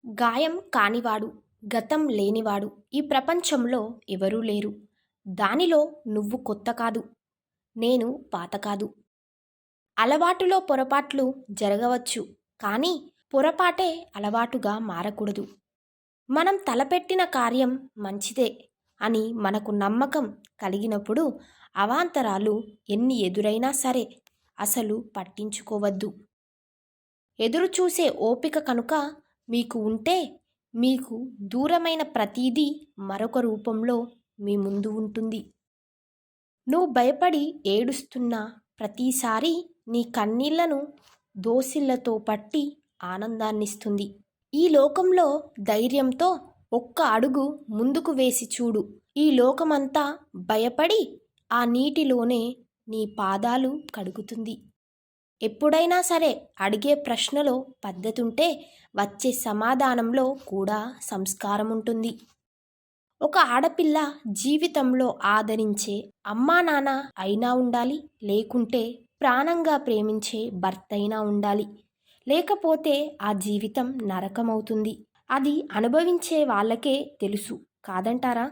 గాయం కానివాడు, గతం లేనివాడు ఈ ప్రపంచంలో ఎవరూ లేరు. దానిలో నువ్వు కొత్త కాదు, నేను పాత కాదు. అలవాటులో పొరపాట్లు జరగవచ్చు, కానీ పొరపాటే అలవాటుగా మారకూడదు. మనం తలపెట్టిన కార్యం మంచిదే అని మనకు నమ్మకం కలిగినప్పుడు అవాంతరాలు ఎన్ని ఎదురైనా సరే అసలు పట్టించుకోవద్దు. ఎదురు చూసే ఓపిక కనుక మీకు ఉంటే మీకు దూరమైన ప్రతీదీ మరొక రూపంలో మీ ముందు ఉంటుంది. నువ్వు భయపడి ఏడుస్తున్న ప్రతిసారి నీ కన్నీళ్లను దోసిళ్లతో పట్టి ఆనందాన్నిస్తుంది. ఈ లోకంలో ధైర్యంతో ఒక్క అడుగు ముందుకు వేసి చూడు. ఈ లోకమంతా భయపడి ఆ నీటిలోనే నీ పాదాలు కడుగుతుంది. ఎప్పుడైనా సరే అడిగే ప్రశ్నలో పద్ధతుంటే వచ్చే సమాధానంలో కూడా సంస్కారం ఉంటుంది. ఒక ఆడపిల్ల జీవితంలో ఆదరించే అమ్మా నాన్న అయినా ఉండాలి, లేకుంటే ప్రాణంగా ప్రేమించే భర్త అయినా ఉండాలి. లేకపోతే ఆ జీవితం నరకమవుతుంది. అది అనుభవించే వాళ్ళకే తెలుసు, కాదంటారా?